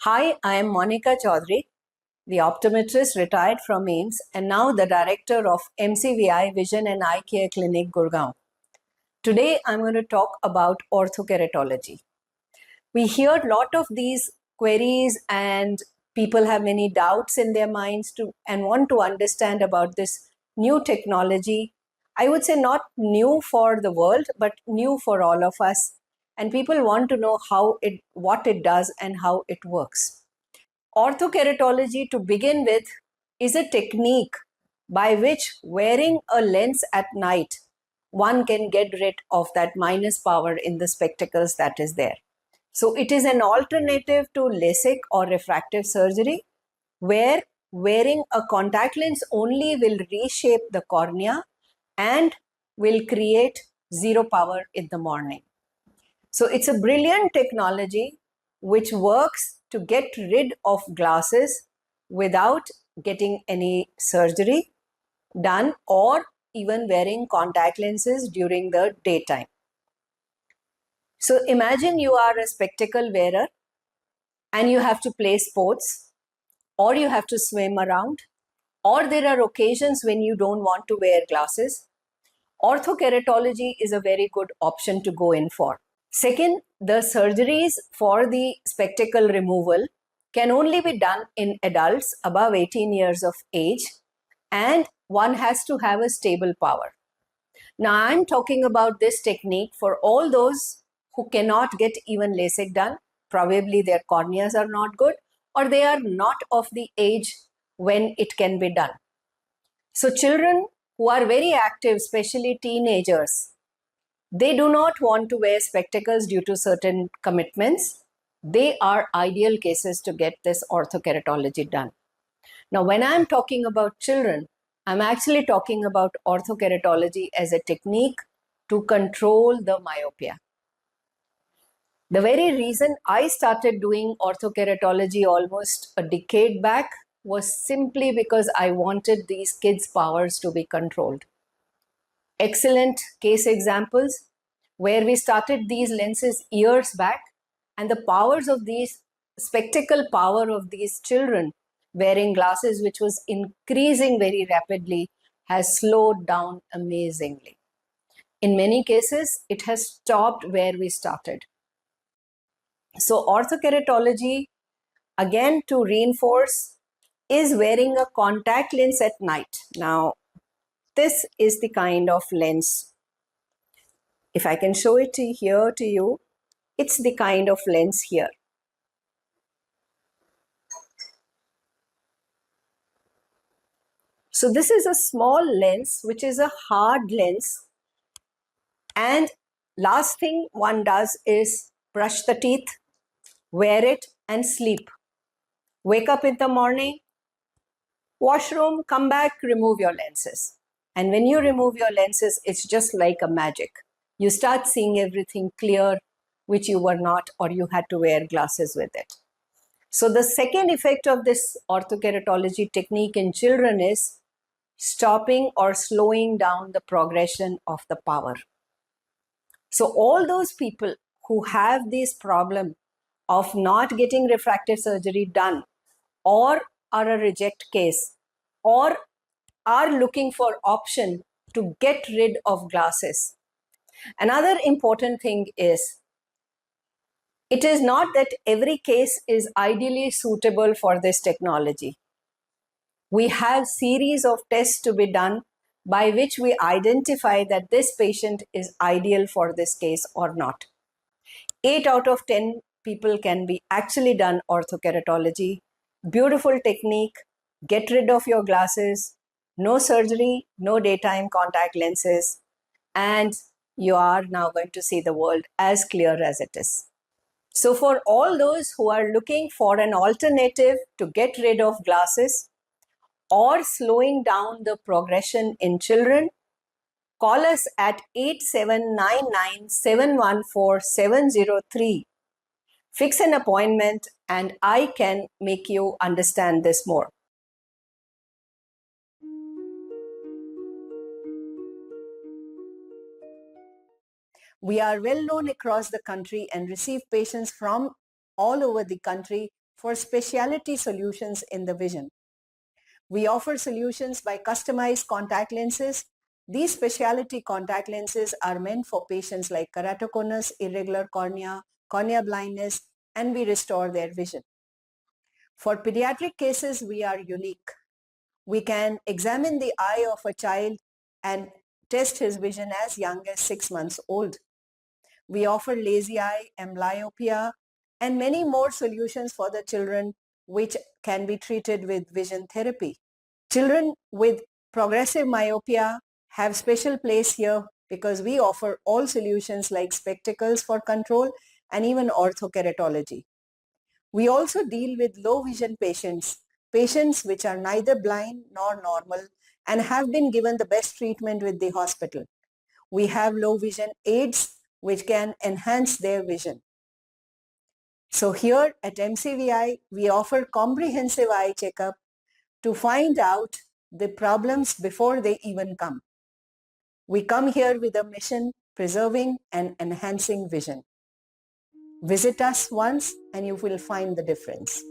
Hi, I am Monica Chaudhary, the optometrist retired from AIIMS and now the director of MCVI Vision and Eye Care Clinic, Gurgaon. Today, I'm going to talk about orthokeratology. We hear a lot of these queries and people have many doubts in their minds and want to understand about this new technology. I would say not new for the world, but new for all of us. And people want to know what it does and how it works. Orthokeratology, to begin with, is a technique by which wearing a lens at night, one can get rid of that minus power in the spectacles that is there. So it is an alternative to LASIK or refractive surgery, where wearing a contact lens only will reshape the cornea and will create zero power in the morning. So it's a brilliant technology which works to get rid of glasses without getting any surgery done or even wearing contact lenses during the daytime. So imagine you are a spectacle wearer and you have to play sports, or you have to swim around, or there are occasions when you don't want to wear glasses. Orthokeratology is a very good option to go in for. Second, the surgeries for the spectacle removal can only be done in adults above 18 years of age, and one has to have a stable power. Now, I'm talking about this technique for all those who cannot get even LASIK done. Probably their corneas are not good, or they are not of the age when it can be done. So children who are very active, especially teenagers, they do not want to wear spectacles due to certain commitments. They are ideal cases to get this orthokeratology done. Now, when I'm talking about children, I'm actually talking about orthokeratology as a technique to control the myopia. The very reason I started doing orthokeratology almost a decade back was simply because I wanted these kids' powers to be controlled. Excellent case examples where we started these lenses years back, and the powers of these spectacle power of these children wearing glasses, which was increasing very rapidly, has slowed down amazingly. In many cases, it has stopped where we started. So orthokeratology, again to reinforce, is wearing a contact lens at night. Now, this is the kind of lens. If I can show it here to you, it's the kind of lens here. So this is a small lens, which is a hard lens. And last thing one does is brush the teeth, wear it and sleep. Wake up in the morning, washroom, come back, remove your lenses. And when you remove your lenses, it's just like a magic. You start seeing everything clear, which you were not, or you had to wear glasses with it. So the second effect of this orthokeratology technique in children is stopping or slowing down the progression of the power. So all those people who have this problem of not getting refractive surgery done, or are a reject case, or are looking for option to get rid of glasses. Another important thing is, it is not that every case is ideally suitable for this technology. We have series of tests to be done by which we identify that this patient is ideal for this case or not. 8 out of 10 people can be actually done orthokeratology. Beautiful technique, get rid of your glasses, no surgery, no daytime contact lenses, and you are now going to see the world as clear as it is. So for all those who are looking for an alternative to get rid of glasses or slowing down the progression in children, call us at 8799714703. Fix an appointment and I can make you understand this more. We are well known across the country and receive patients from all over the country for specialty solutions in the vision. We offer solutions by customized contact lenses. These specialty contact lenses are meant for patients like keratoconus, irregular cornea, cornea blindness, and we restore their vision. For pediatric cases, we are unique. We can examine the eye of a child and test his vision as young as 6 months old. We offer lazy eye, amblyopia, and many more solutions for the children which can be treated with vision therapy. Children with progressive myopia have special place here because we offer all solutions like spectacles for control and even orthokeratology. We also deal with low vision patients which are neither blind nor normal and have been given the best treatment with the hospital. We have low vision aids which can enhance their vision. So here at MCVI, we offer comprehensive eye checkup to find out the problems before they even come. We come here with a mission preserving and enhancing vision. Visit us once and you will find the difference.